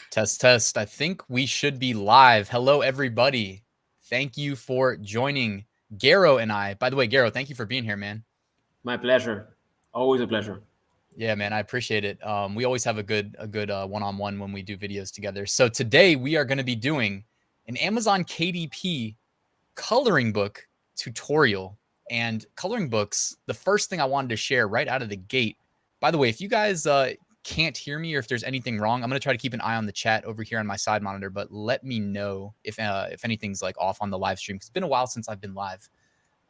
Test, test. I think we should be live. Hello, everybody. Thank you for joining Gero and I. By the way, Gero, thank you for being here, man. My pleasure. Always a pleasure. Yeah, man, I appreciate it. We always have a good one-on-one when we do videos together. So today we are going to be doing an Amazon KDP coloring book tutorial. And coloring books, the first thing I wanted to share right out of the gate. By the way, if you guys can't hear me or if there's anything wrong, I'm going to try to keep an eye on the chat over here on my side monitor, but let me know if anything's like off on the live stream. It's been a while since I've been live.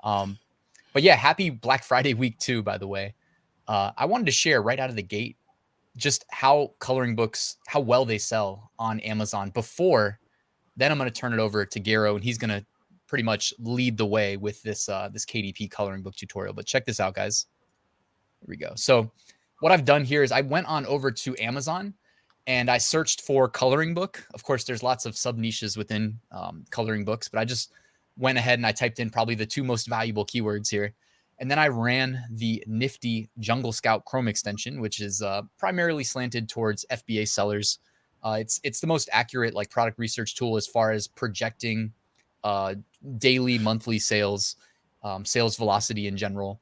But yeah, happy Black Friday week too, by the way. I wanted to share right out of the gate just how coloring books, how well they sell on Amazon before. Then I'm going to turn it over to Gero, and he's going to pretty much lead the way with this KDP coloring book tutorial. But check this out, guys. Here we go. So what I've done here is I went on over to Amazon and I searched for coloring book. Of course, there's lots of sub niches within coloring books, but I just went ahead and I typed in probably the two most valuable keywords here. And then I ran the nifty Jungle Scout Chrome extension, which is primarily slanted towards FBA sellers. It's the most accurate like product research tool as far as projecting daily, monthly sales, sales velocity in general.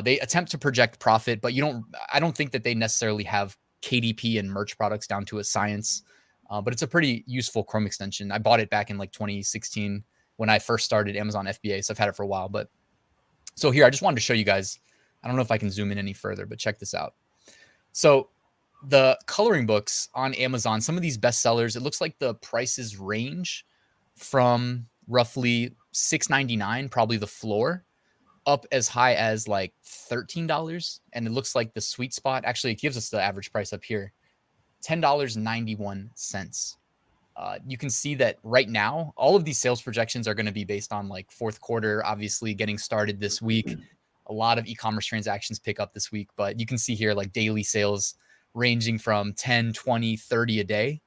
They attempt to project profit, but I don't think that they necessarily have KDP and merch products down to a science. But it's a pretty useful Chrome extension. I bought it back in like 2016 when I first started Amazon FBA, so I've had it for a while. But so here, I just wanted to show you guys. I don't know if I can zoom in any further, but check this out. So the coloring books on Amazon, some of these bestsellers, it looks like the prices range from roughly $6.99, probably the floor, up as high as like $13. And it looks like the sweet spot, actually, it gives us the average price up here, $10.91. You can see that right now, all of these sales projections are going to be based on like fourth quarter, obviously getting started this week. A lot of e-commerce transactions pick up this week, but you can see here like daily sales ranging from 10, 20, 30 a day.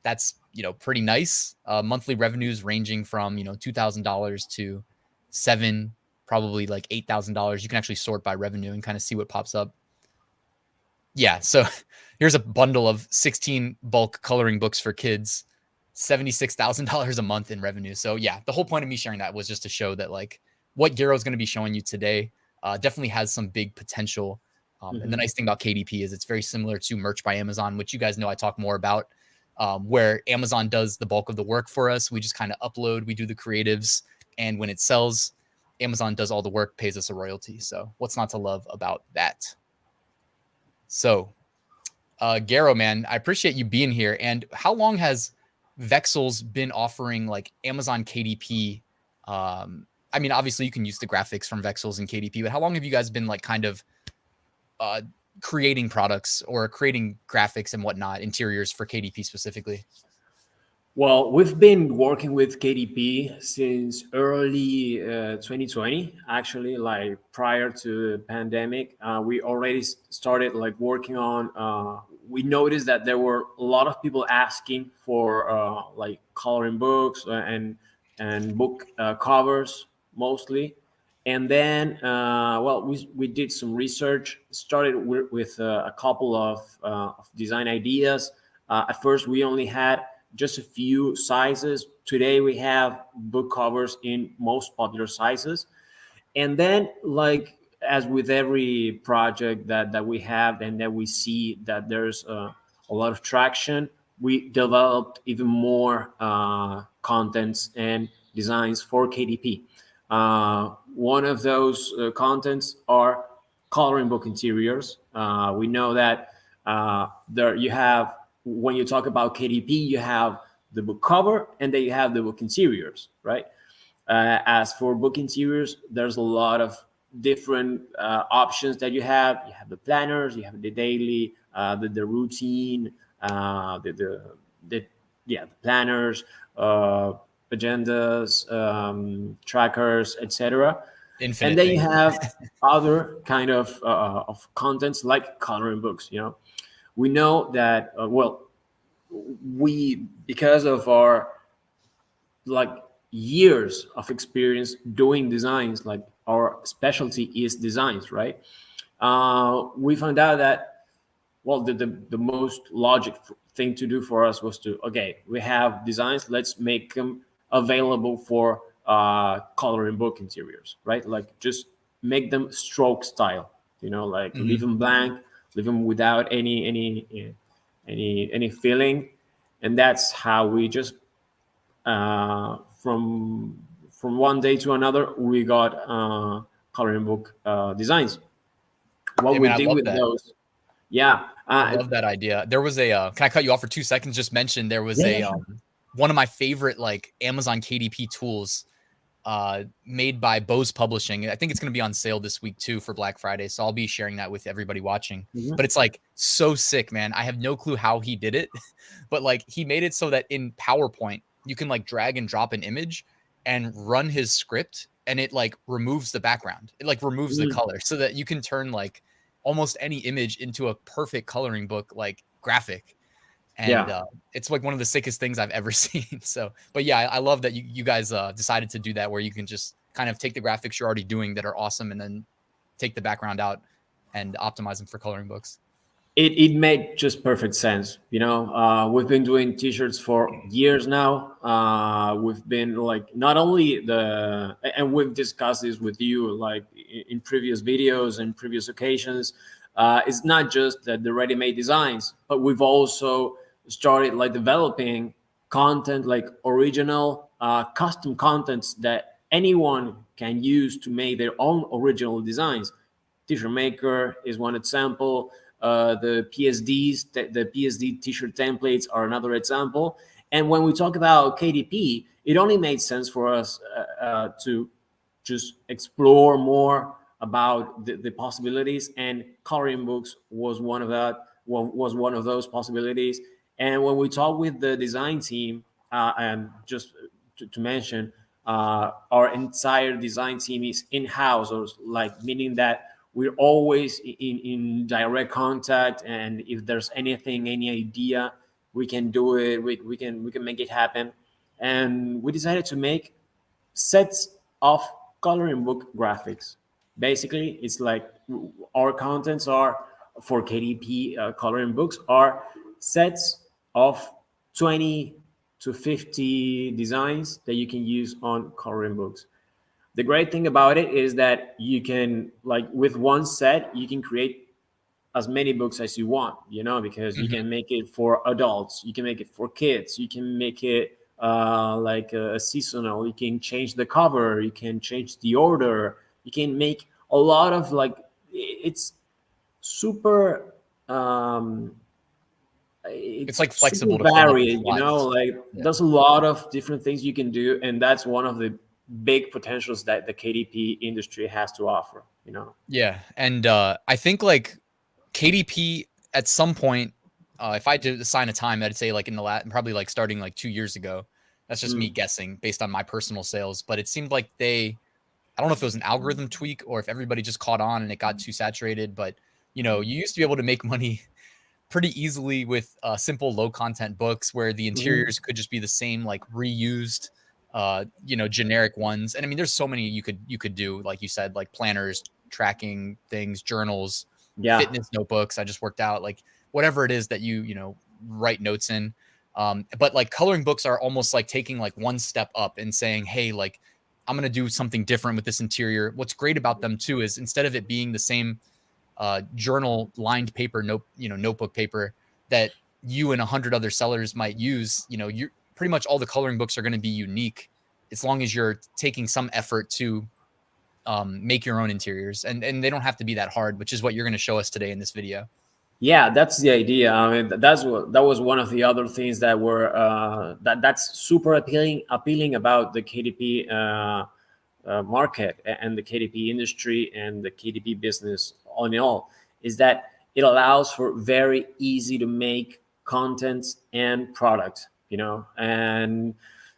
That's, pretty nice. Monthly revenues ranging from, $2,000 to seven, probably like $8,000. You can actually sort by revenue and kind of see what pops up. Yeah, so here's a bundle of 16 bulk coloring books for kids, $76,000 a month in revenue. So yeah, the whole point of me sharing that was just to show that like what Gero is going to be showing you today definitely has some big potential. And the nice thing about KDP is it's very similar to Merch by Amazon, which you guys know I talk more about, where Amazon does the bulk of the work for us. We just kind of upload, we do the creatives, and when it sells, Amazon does all the work, pays us a royalty. So what's not to love about that? So, Gero, man, I appreciate you being here. And how long has Vexels been offering like Amazon KDP? I mean, obviously you can use the graphics from Vexels and KDP, but how long have you guys been like kind of creating products or creating graphics and whatnot, interiors for KDP specifically? Well, we've been working with KDP since early 2020, actually, like prior to the pandemic. We already started like working on, we noticed that there were a lot of people asking for like coloring books and book covers mostly. And then, well, we did some research, started with a couple of design ideas. At first, we only had just a few sizes. Today we have book covers in most popular sizes. And then, like as with every project that we have and that we see that there's a lot of traction, we developed even more contents and designs for KDP. One of those contents are coloring book interiors. We know that there you have, when you talk about KDP, you have the book cover and then you have the book interiors, right? As for book interiors, there's a lot of different options that you have. You have the planners, you have the daily, the routine, the yeah, the planners, agendas, trackers, etc. And Infinite then you things. have other kind of contents like coloring books. We know that well, we, because of our like years of experience doing designs, like our specialty is designs, right? We found out that well, the most logic thing to do for us was to, okay, we have designs, let's make them available for coloring book interiors, right? Like just make them stroke style, like leave Hmm. them blank, leave them without any filling. And that's how we just from one day to another we got coloring book designs. What Yeah, we man, I did love with that. those, yeah, I love that idea. There was a can I cut you off for 2 seconds? Just mention there was yeah, a sure. one of my favorite like Amazon KDP tools made by Bose Publishing. I think it's going to be on sale this week too for Black Friday. So I'll be sharing that with everybody watching. Mhm. But it's like so sick, man. I have no clue how he did it, but like he made it so that in PowerPoint, you can like drag and drop an image and run his script and it like removes the background. It like removes the Mm. color so that you can turn like almost any image into a perfect coloring book like graphic. And Yeah, it's like one of the sickest things I've ever seen. So, but yeah, I love that you guys decided to do that where you can just kind of take the graphics you're already doing that are awesome and then take the background out and optimize them for coloring books. it made just perfect sense. We've been doing t-shirts for years now. We've been like not only and we've discussed this with you like in previous videos and previous occasions. It's not just the ready-made designs, but we've also started like developing content, like original custom contents that anyone can use to make their own original designs. T-shirt maker is one example. The PSDs, the PSD T-shirt templates are another example. And when we talk about KDP, it only made sense for us to just explore more about the possibilities. And coloring books was one of that. Was one of those possibilities. And when we talk with the design team, and just to mention, our entire design team is in-house, or like meaning that we're always in direct contact, and if there's anything, any idea, we can do it. We can make it happen. And we decided to make sets of coloring book graphics. Basically, it's like our contents are for KDP coloring books are sets of 20 to 50 designs that you can use on coloring books. The great thing about it is that you can, like, with one set you can create as many books as you want, because you Mhm. can make it for adults, you can make it for kids, you can make it like a seasonal, you can change the cover, you can change the order, you can make a lot of, like, it's super It's it's like super flexible to fill up the varied, slots. like Yeah. there's a lot of different things you can do, and that's one of the big potentials that the KDP industry has to offer. Yeah. And I think like KDP at some point, if I did assign a time, I'd say like in the probably like starting like 2 years ago. That's just me Mm. guessing based on my personal sales. But it seemed like I don't know if it was an algorithm tweak or if everybody just caught on and it got too saturated. But you used to be able to make money pretty easily with simple low content books where the Mhm. interiors could just be the same, like reused, generic ones. And I mean, there's so many you could do, like you said, like planners, tracking things, journals, Yeah. fitness notebooks. I just worked out, like whatever it is that write notes in. But like coloring books are almost like taking like one step up and saying, hey, like I'm gonna do something different with this interior. What's great about them too is instead of it being the same journal lined paper notebook paper that you and 100 other sellers might use, you're pretty much all the coloring books are going to be unique as long as you're taking some effort to make your own interiors, and they don't have to be that hard, which is what you're going to show us today in this video. Yeah, that's the idea. I mean, that was one of the other things that were that's super appealing about the KDP market and the KDP industry and the KDP business all in all, is that it allows for very easy to make contents and products. And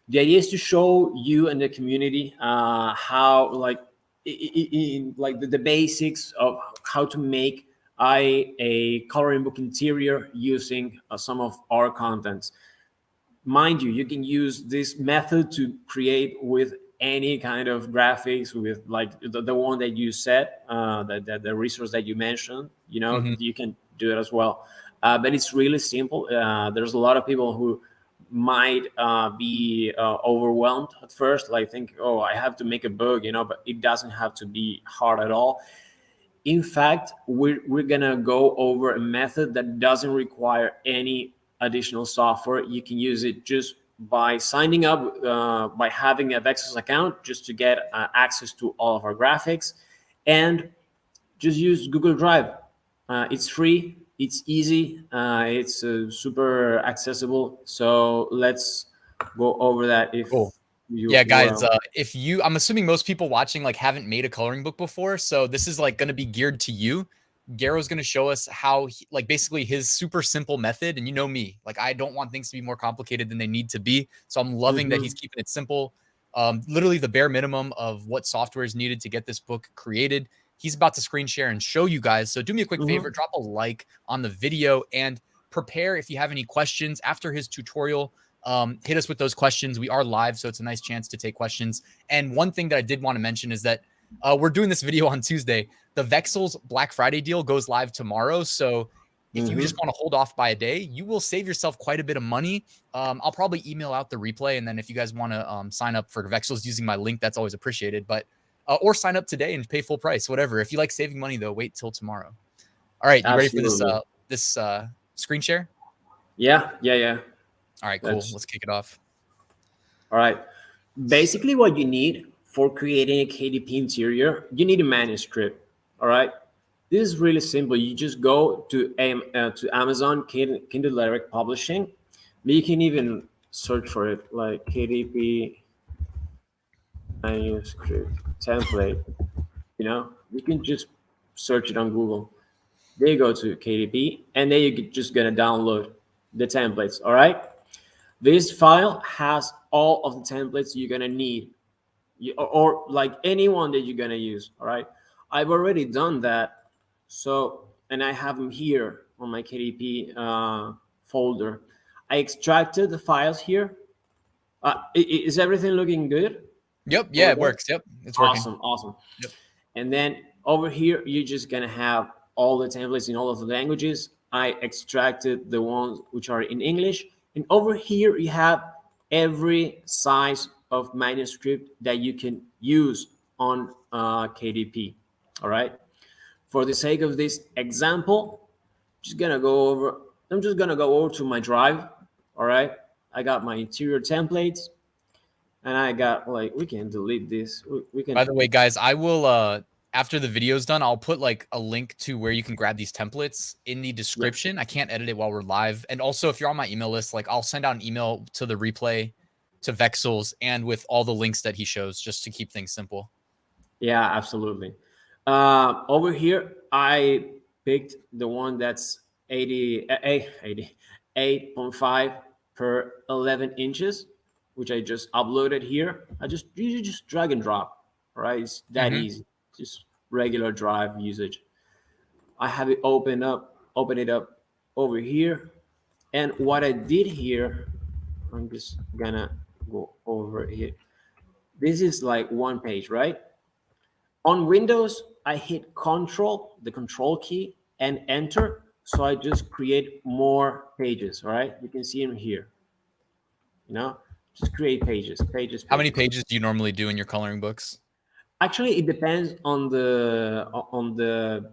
the idea is to show you and the community how, like, like the basics of how to make a coloring book interior using some of our contents. Mind you, you can use this method to create with any kind of graphics, with like the one that you said, the resource that you mentioned. Hmm. You can do it as well. But it's really simple. There's a lot of people who might be overwhelmed at first, like think, oh, I have to make a book, but it doesn't have to be hard at all. In fact, we're gonna go over a method that doesn't require any additional software. You can use it just by signing up, by having a Vexels account, just to get access to all of our graphics, and just use Google Drive. It's free, it's easy, it's super accessible. So let's go over that if Cool. you Yeah, guys, will. if you, I'm assuming most people watching like haven't made a coloring book before, so this is like going to be geared to you. Gero's going to show us how, like, basically his super simple method. And you know me, like, I don't want things to be more complicated than they need to be. So I'm loving that he's keeping it simple. Literally the bare minimum of what software is needed to get this book created. He's about to screen share and show you guys. So do me a quick favor, drop a like on the video and prepare if you have any questions after his tutorial. Hit us with those questions. We are live, so it's a nice chance to take questions. And one thing that I did want to mention is that we're doing this video on Tuesday. The Vexels Black Friday deal goes live tomorrow. So if you just want to hold off by a day, you will save yourself quite a bit of money. I'll probably email out the replay. And then if you guys want to sign up for Vexels using my link, that's always appreciated. But or sign up today and pay full price, whatever. If you like saving money, though, wait till tomorrow. All right, you ready for this screen share? Yeah. All right, cool. Let's kick it off. All right. Basically, what you need for creating a KDP interior, you need a manuscript. All right. This is really simple. You just go to Amazon Kindle Direct Publishing. But you can even search for it, like KDP manuscript template. You can just search it on Google. There you go to KDP, and then you're just gonna download the templates. All right. This file has all of the templates you're gonna need, or like anyone that you're gonna use. All right. I've already done that. So, and I have them here on my KDP folder. I extracted the files here. Is everything looking good? Yep. Yeah, it works. Yep. It's working. Awesome. Yep. And then over here, you're just gonna have all the templates in all of the languages. I extracted the ones which are in English. And over here, you have every size of manuscript that you can use on KDP. All right. For the sake of this example, I'm just gonna go over to my drive. All right. I got my interior templates, and I got, like, we can delete this. We can. By the way, guys, I will after the video's done, I'll put like a link to where you can grab these templates in the description. I can't edit it while we're live. And also, if you're on my email list, like, I'll send out an email to the replay to Vexels and with all the links that he shows, just to keep things simple. Yeah, absolutely. Over here, I picked the one that's 8.5 per 11 inches, which I just uploaded here. You just drag and drop. All right, it's that easy. Just regular drive usage. I have it open it up over here. And what I did here, I'm just gonna go over here. This is like one page, right? On Windows, I hit the control key, and enter. So I just create more pages. All right, you can see them here. Just create pages. How many pages do you normally do in your coloring books? Actually, it depends on the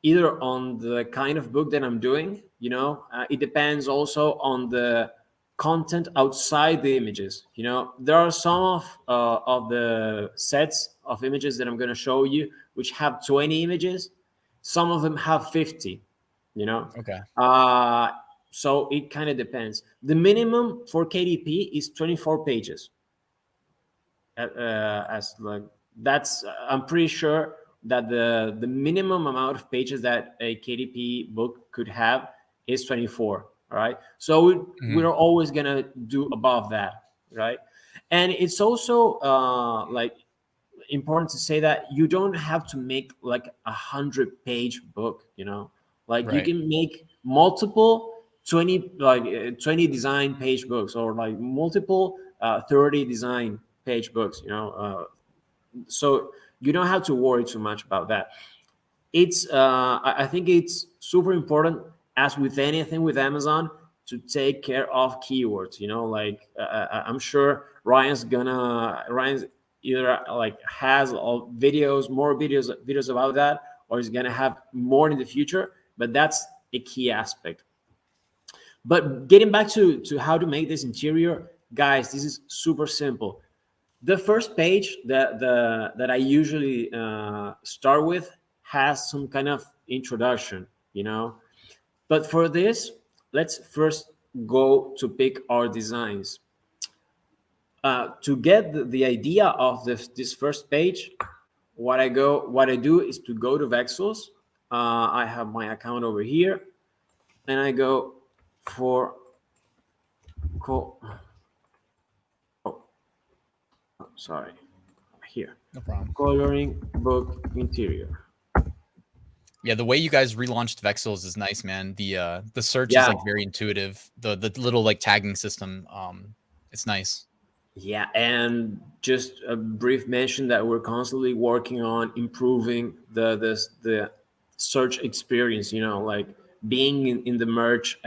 either on the kind of book that I'm doing. It depends also on the content outside the images. There are some of the sets of images that I'm going to show you which have 20 images. Some of them have 50. Okay. So it kind of depends. The minimum for KDP is 24 pages. I'm pretty sure that the minimum amount of pages that a KDP book could have is 24. All right. So we're always gonna do above that, right? And it's also like important to say that you don't have to make like 100-page book. Like you can make multiple 20 design page books, or like multiple 30 design page books. So you don't have to worry too much about that. it's I think it's super important, as with anything with Amazon, to take care of keywords. You know, like I'm sure Ryan's either like has all videos, more videos about that, or is gonna have more in the future. But that's a key aspect. But getting back to how to make this interior, guys, this is super simple. The first page that I usually start with has some kind of introduction, you know. But for this, let's first go to pick our designs. To get the idea of this first page, what I do is to go to Vexels. I have my account over here, and I go for co- oh, sorry, here, No problem. coloring book interior. Yeah, the way you guys relaunched Vexels is nice, man. The search is Yeah, like very intuitive. The little like tagging system, it's nice. yeah, and just a brief mention that we're constantly working on improving the search experience. You know, like being in the merch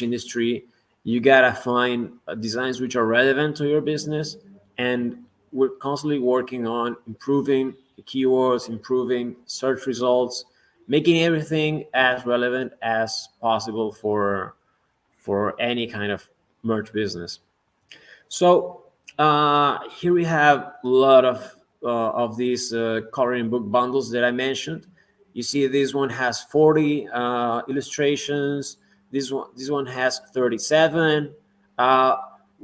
industry, you gotta find designs which are relevant to your business, and we're constantly working on improving the keywords, improving search results, making everything as relevant as possible for any kind of merch business. So here we have a lot of these coloring book bundles that I mentioned. You see, this one has 40 illustrations. This one has 37. Uh,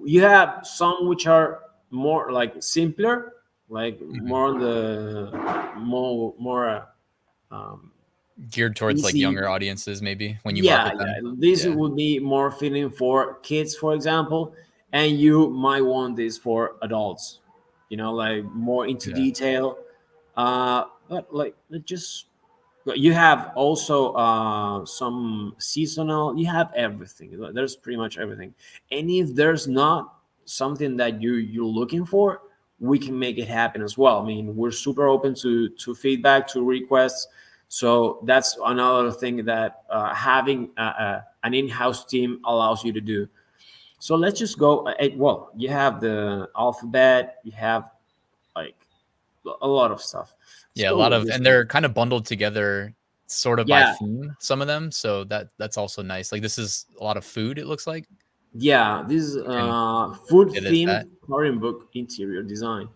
you have some which are more like simpler, like Mhm. more on the more Geared towards like easy. younger audiences, maybe when you Yeah, market them. yeah, this Yeah, would be more fitting for kids, for example, and you might want this for adults, you know, like more into yeah, detail. But like just you have also some seasonal, you have everything. There's pretty much everything. And if there's not something that you're looking for, we can make it happen as well. I mean, we're super open to feedback, to requests. So that's another thing that having an in-house team allows you to do. So let's just go. Well, you have the alphabet, you have like a lot of stuff. Let's yeah. A go lot with of, this and one. they're kind of bundled together, sort of by Yeah, theme. Some of them, so that's also nice. Like this is a lot of food. It looks like yeah, this is and food it is themed that. coloring book interior design.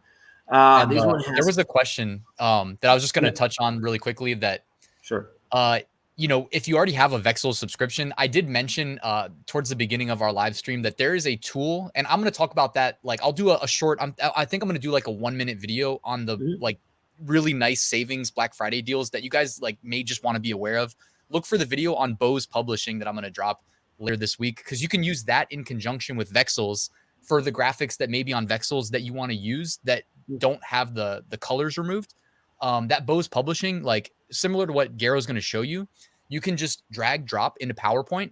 And This one there has, was a question that I was just going to yeah, touch on really quickly. That sure. uh, if you already have a Vexel subscription, I did mention towards the beginning of our live stream that there is a tool, and I'm going to talk about that. Like, I'll do a short. I think I'm going to do like a 1 minute video on the Mhm, like really nice savings Black Friday deals that you guys like may just want to be aware of. Look for the video on Bose Publishing that I'm going to drop later this week because you can use that in conjunction with Vexels for the graphics that may be on Vexels that you want to use that don't have the colors removed. That Bose Publishing, like similar to what Gero's going to show you, you can just drag drop into PowerPoint.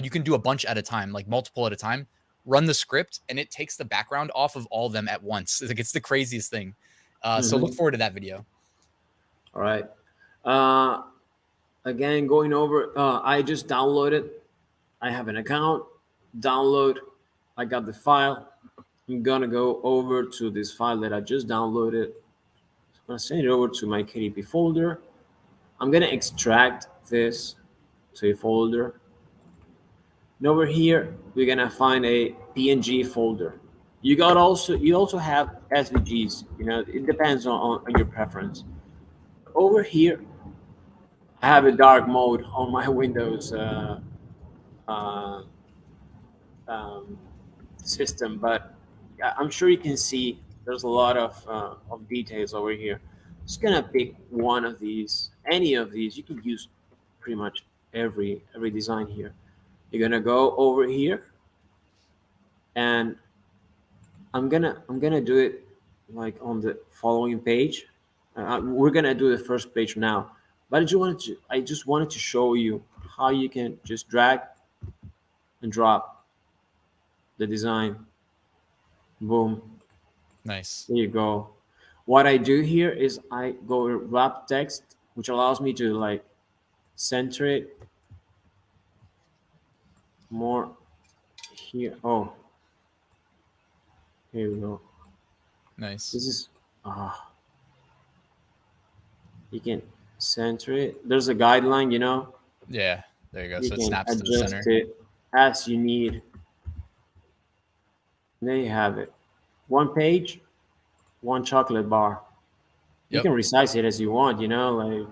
You can do a bunch at a time, like multiple at a time. Run the script, and it takes the background off of all of them at once. Like it's the craziest thing. So look mhm. forward to that video. All right. Uh, Again, going over, I just downloaded. I have an account. Download. I got the file. I'm gonna go over to this file that I just downloaded. I'm gonna send it over to my KDP folder. I'm gonna extract this to a folder. And over here, we're gonna find a PNG folder. You also have SVGs. You know, it depends on your preference. Over here, I have a dark mode on my Windows uh, um, system, but I'm sure you can see there's a lot of details over here. Just gonna pick one of these, any of these. You can use pretty much every design here. You're gonna go over here, and I'm gonna do it like on the following page. We're gonna do the first page now, but I just wanted to show you how you can just drag and drop the design. Boom, Nice. there you go. what I do here is I go wrap text, which allows me to like center it more here. Oh, here we go. Nice. This is you can center it. There's a guideline, you know. Yeah, there you go. You So it can snaps to the adjust center. it as you need. There you have it. One page, one chocolate bar. You Yep. can resize it as you want, you know, like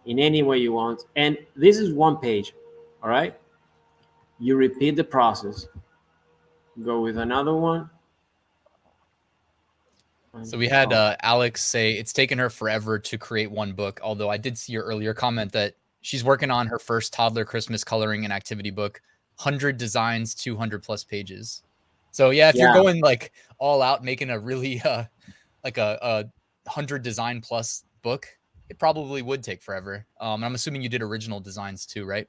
in any way you want. And this is one page. All right. You repeat the process. Go with another one. So we had Oh, Alex say it's taken her forever to create one book, although I did see your earlier comment that she's working on her first toddler Christmas coloring and activity book, 100 designs, 200 plus pages. So yeah, if you're yeah, going like all out, making a really like a 100 design plus book, it probably would take forever. And I'm assuming you did original designs too, right?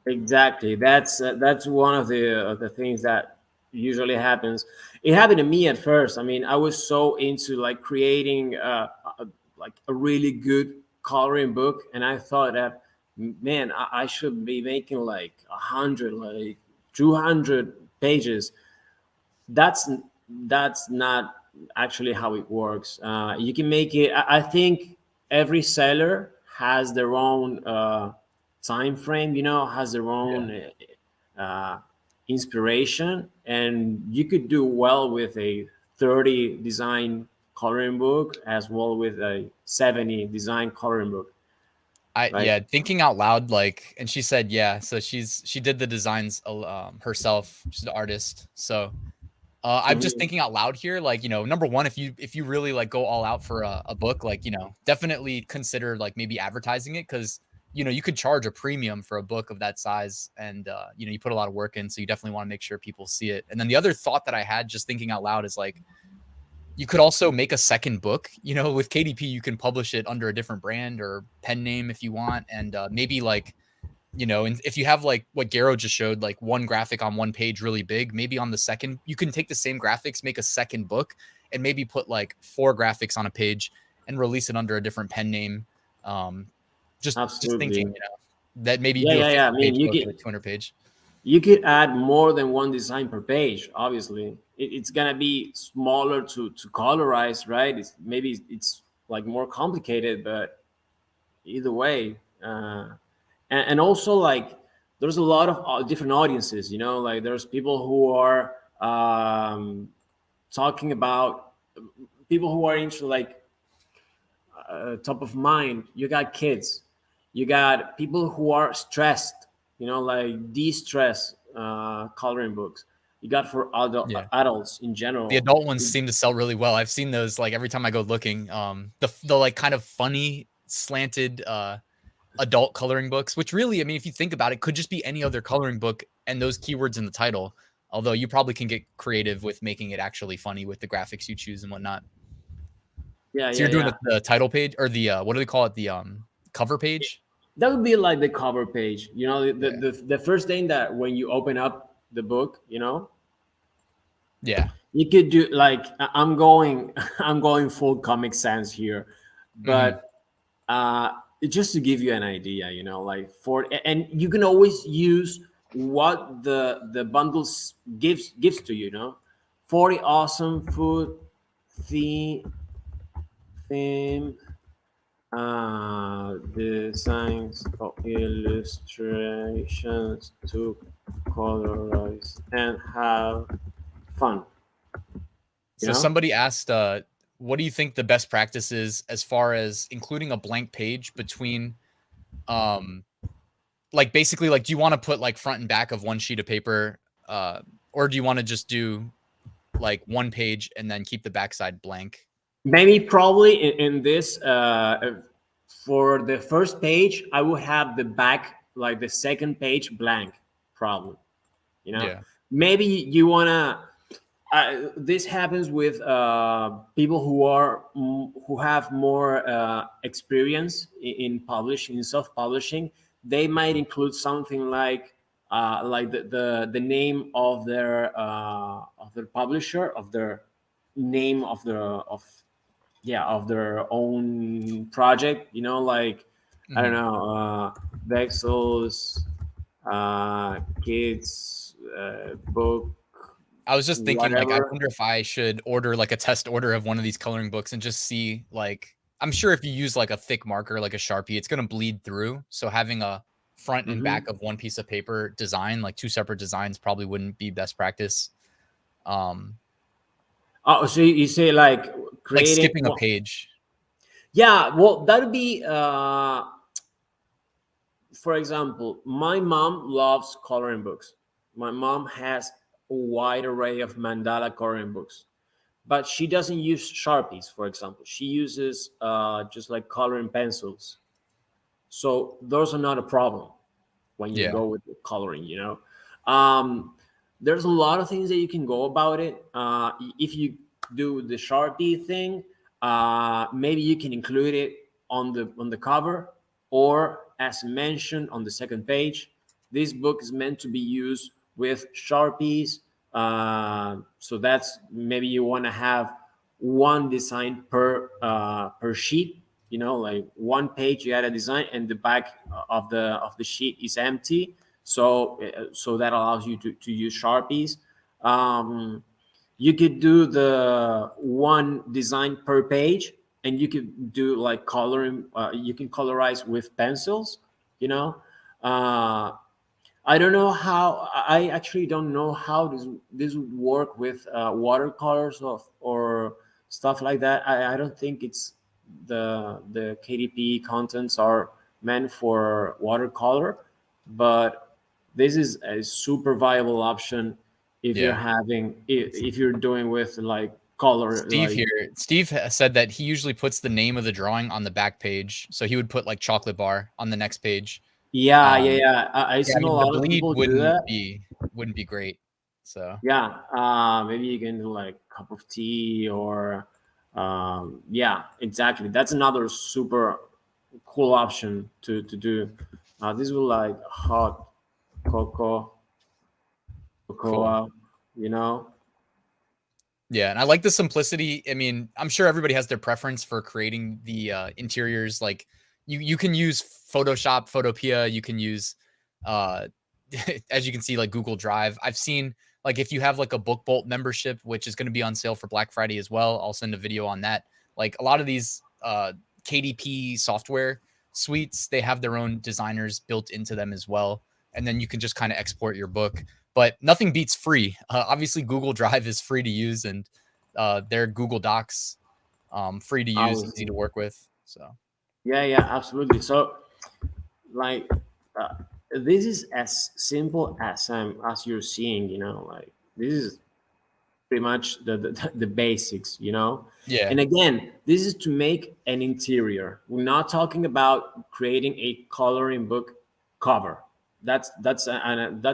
exactly. That's one of the things that usually happens. It happened to me at first. I mean, I was so into like creating like a really good coloring book, and I thought that man, I should be making like 100, like 200 pages. That's not actually how it works. You can make it. I think every seller has their own time frame. You know, has their Yeah. own inspiration, and you could do well with a 30 design coloring book as well with a 70 design coloring book, right? Yeah, thinking out loud, like, and she said, yeah. So she did the designs herself. She's an artist. So I'm just Mhm. thinking out loud here. Like, number one, if you really like go all out for a book, like, definitely consider like maybe advertising it because you could charge a premium for a book of that size, and you put a lot of work in, so you definitely want to make sure people see it. And then the other thought that I had just thinking out loud is like you could also make a second book. With KDP, you can publish it under a different brand or pen name if you want, and maybe like and if you have like what Gero just showed, like one graphic on one page really big, maybe on the second, you can take the same graphics, make a second book, and maybe put like four graphics on a page and release it under a different pen name. Um, just thinking, Absolutely. that maybe you Yeah, do a yeah, yeah. I 50 mean, page book or a 200 page. you could add more than one design per page. Obviously, it's gonna be smaller to colorize, right? Maybe it's like more complicated, but either way, and also like there's a lot of different audiences. You know, like there's people who are talking about people who are into like top of mind. You got kids, you got people who are stressed, you know, like de-stress coloring books. You got for Yeah. adults in The general. adult ones seem to sell really well. I've seen those like every time I go looking. The like kind of funny slanted adult coloring books, which really, I mean, if you think about it, could just be any other coloring book and those keywords in the title. Although you probably can get creative with making it actually funny with the graphics you choose and whatnot. Yeah, So yeah, you're doing yeah. the title page or the what do they call it? The cover page? That would be like the cover page. You know, Yeah. the first thing that when you open up the book, you know, Yeah. you could do like I'm going I'm going full Comic Sans here, Hmm. but uh just to give you an idea, you know, like for and you can always use what the bundles gives to you, you know, 40 awesome food theme theme designs or illustrations to colorize and have fun, you So know. somebody asked, what do you think the best practice is as far as including a blank page between um like basically like do you want to put like front and back of one sheet of paper or do you want to just do like one page and then keep the backside blank? Maybe probably in this for the first page I would have the back, like the second page, blank, probably, you know. Yeah. Maybe you want to this happens with people who have more experience in publishing, in self-publishing. They might include something like the name of their publisher, of their name of yeah, of their own project, you know, like I don't Mhm. know, Vexels, kids book, I was just thinking, like, I whatever. wonder if I should order like a test order of one of these coloring books and just see, like, I'm sure if you use like a thick marker, like a Sharpie, it's gonna bleed through. So having a front and back Hmm. of one piece of paper design, like two separate designs, probably wouldn't be best practice. Um, Oh, so you say like like creating, skipping a well, page. yeah, well, that would be for example, my mom loves coloring books. My mom has a wide array of mandala coloring books, but she doesn't use Sharpies, for example. She uses just like coloring pencils. So those are not a problem when you Yeah. go with the coloring, you know. Um, there's a lot of things that you can go about it. If you do the Sharpie thing, maybe you can include it on the cover, or as mentioned on the second page. This book is meant to be used with Sharpies. So that's maybe you want to have one design per sheet, you know, like one page you add a design and the back of the sheet is empty, so so that allows you to use Sharpies. um, you could do the one design per page, and you could do like coloring, you can colorize with pencils, you know. uh, I don't know how. I actually don't know how this would work with watercolors or stuff like that. I don't think it's the KDP contents are meant for watercolor, but this is a super viable option if you're Yeah. having if you're doing with like color Steve like. here. Steve said that he usually puts the name of the drawing on the back page. So he would put like chocolate bar on the next page. Yeah, yeah, Um, yeah. I've yeah, I seen a mean the lot of bleed people do that. wouldn't be great. So Yeah, maybe you can do like cup of tea or yeah, exactly. That's another super cool option to do. This will like hot cocoa, cool. cocoa, you know. Yeah, and I like the simplicity. I mean, I'm sure everybody has their preference for creating the interiors. Like you can use Photoshop, Photopea. You can use, uh, as you can see, like Google Drive. I've seen like if you have like a Book Bolt membership, which is going to be on sale for Black Friday as well. I'll send a video on that. Like a lot of these KDP software suites, they have their own designers built into them as well, and then you can just kind of export your book, but nothing beats free. Obviously, Google Drive is free to use, and their Google Docs free to use, easy to Obviously, work with. So yeah, yeah, absolutely. So like, uh, this is as simple as you're seeing, you know, like this is pretty much the basics, you know. yeah, And again, this is to make an interior. We're not talking about creating a coloring book cover. That's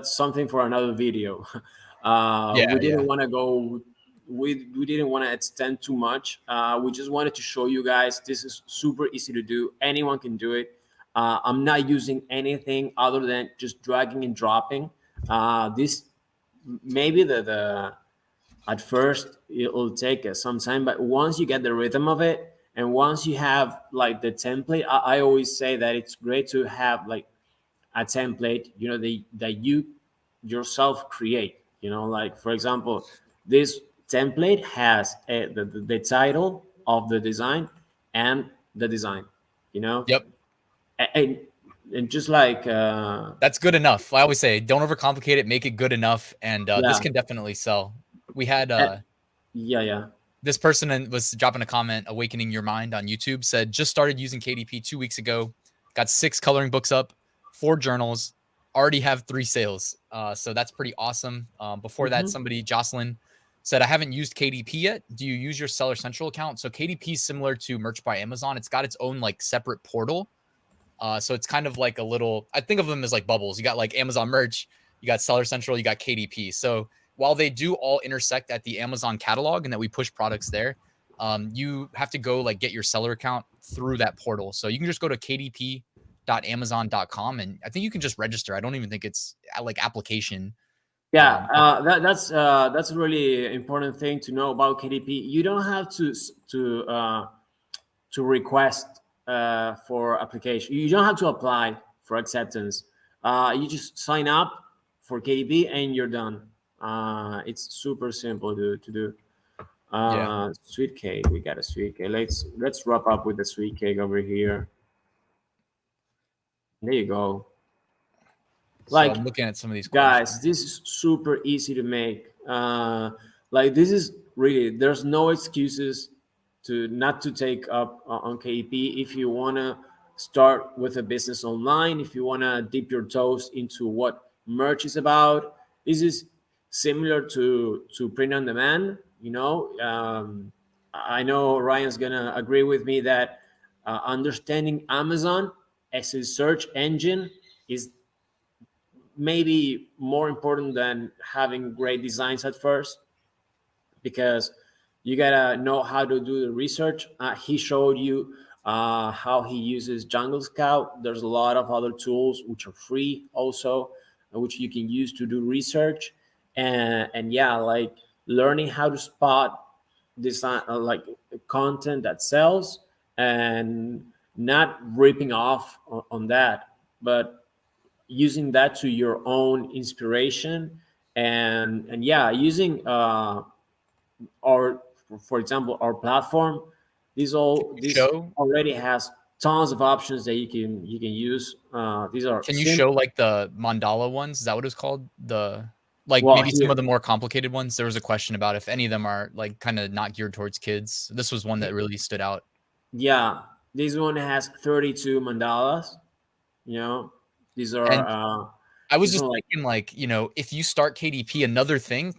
something for another video. yeah, We didn't yeah. want to go. We didn't want to extend too much. We just wanted to show you guys this is super easy to do. Anyone can do it. I'm not using anything other than just dragging and dropping. This maybe the at first it'll take some time, but once you get the rhythm of it, and once you have like the template, I always say that it's great to have like a template, you know, that you yourself create, you know, like for example, this template has the title of the design and the design, you know. Yep, and, and just like that's good enough. I always say, don't overcomplicate it, make it good enough, and this yeah, can definitely sell. We had uh, yeah, yeah. this person was dropping a comment, Awakening Your Mind on YouTube, said just started using KDP 2 weeks ago, got 6 coloring books up, 4 journals, already have 3 sales. So that's pretty awesome. Before that, Hmm. somebody, Jocelyn, said, I haven't used KDP yet. Do you use your Seller Central account? So KDP is similar to Merch by Amazon. It's got its own like separate portal. So it's kind of like a little, I think of them as like bubbles. You got like Amazon merch, you got Seller Central, you got KDP. So while they do all intersect at the Amazon catalog and that we push products there, you have to go like get your seller account through that portal. So you can just go to kdp.amazon.com and I think you can just register. I don't even think it's like application. Yeah, But that's a really important thing to know about KDP. You don't have to to request for application. You don't have to apply for acceptance. You just sign up for KDP and you're done. It's super simple to do. Yeah. Sweet cake. We got a sweet cake. Let's wrap up with the sweet cake over here. There you go. So Like, I'm looking at some of these guys, questions. this is super easy to make. Like, this is really, there's no excuses to not to take up on KDP. If you want to start with a business online, if you want to dip your toes into what merch is about, this is similar to print on demand. I know Ryan's gonna agree with me that understanding Amazon as a search engine is maybe more important than having great designs at first, because you gotta know how to do the research. He showed you how he uses Jungle Scout. There's a lot of other tools which are free also, which you can use to do research. And yeah, like learning how to spot design, like content that sells, and not ripping off on that, but using that to your own inspiration. And yeah, using our, for example, our platform. This Show already has tons of options that you can use. These are Can you simple. show like the mandala ones? Is that what it's called? The like Well, maybe some of here, the more complicated ones. There was a question about if any of them are like kind of not geared towards kids. This was one that really stood out. yeah, this one has 32 mandalas. You know, these are And I was these just are like, thinking, like, if you start KDP, another thing,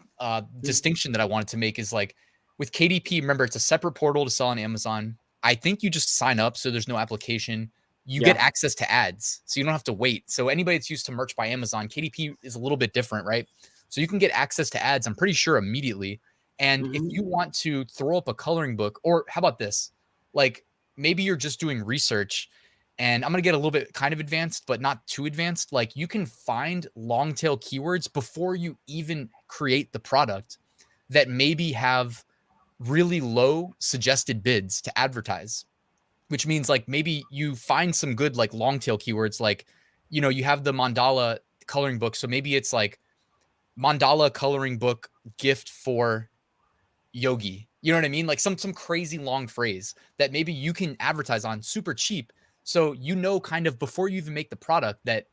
distinction that I wanted to make is like with KDP, remember it's a separate portal to sell on Amazon. I think you just sign up, so there's no application. You get yeah. access to ads, so you don't have to wait. So anybody that's used to merch by Amazon, KDP is a little bit different, right? So you can get access to ads, I'm pretty sure immediately. And if Hmm. you want to throw up a coloring book, or how about this? Like maybe you're just doing research and I'm going to get a little bit kind of advanced, but not too advanced. Like you can find long tail keywords before you even create the product that maybe have really low suggested bids to advertise, which means like maybe you find some good like long tail keywords. Like, you have the mandala coloring book. So maybe it's like mandala coloring book gift for yogi. You know what I mean? Like some crazy long phrase that maybe you can advertise on super cheap. So kind of before you even make the product that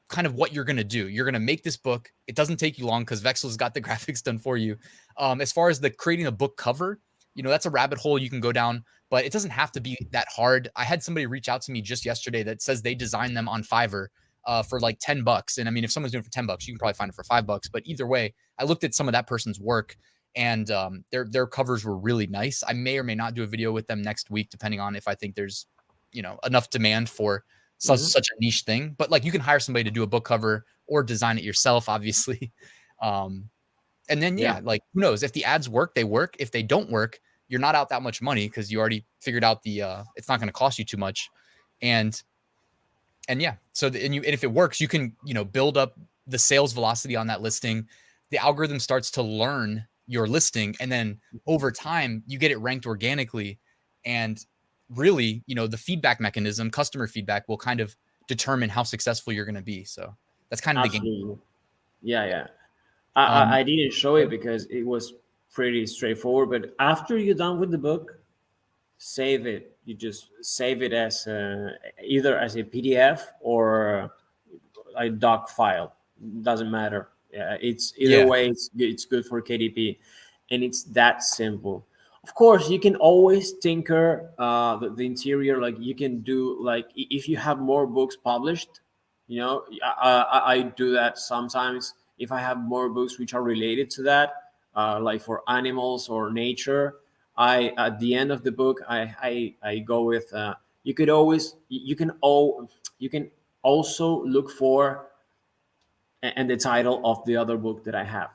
kind of what you're going to do. You're going to make this book. It doesn't take you long because Vexels got the graphics done for you. As far as the creating a book cover, that's a rabbit hole you can go down, but it doesn't have to be that hard. I had somebody reach out to me just yesterday that says they designed them on Fiverr for like $10. And I mean, if someone's doing it for $10, you can probably find it for $5. But either way, I looked at some of that person's work and their covers were really nice. I may or may not do a video with them next week, depending on if I think there's enough demand for Hmm. such a niche thing. But like you can hire somebody to do a book cover or design it yourself, obviously. um and then Yeah. yeah, like who knows, if the ads work, they work. If they don't work, you're not out that much money because you already figured out the it's not going to cost you too much. And and yeah, and if it works, you can build up the sales velocity on that listing. The algorithm starts to learn your listing, and then over time you get it ranked organically. And really, the feedback mechanism, customer feedback, will kind of determine how successful you're going to be. So that's kind of the game. Absolutely. Yeah, yeah. I, um I didn't show it because it was pretty straightforward. But after you're done with the book, save it. You just save it as either as a PDF or a doc file. Doesn't matter. Yeah, it's either yeah, way. It's good for KDP, and it's that simple. Of course, you can always tinker the interior. Like you can do like if you have more books published. I do that sometimes. If I have more books which are related to that, like for animals or nature, I at the end of the book I go with. You could always you can also look for and the title of the other book that I have.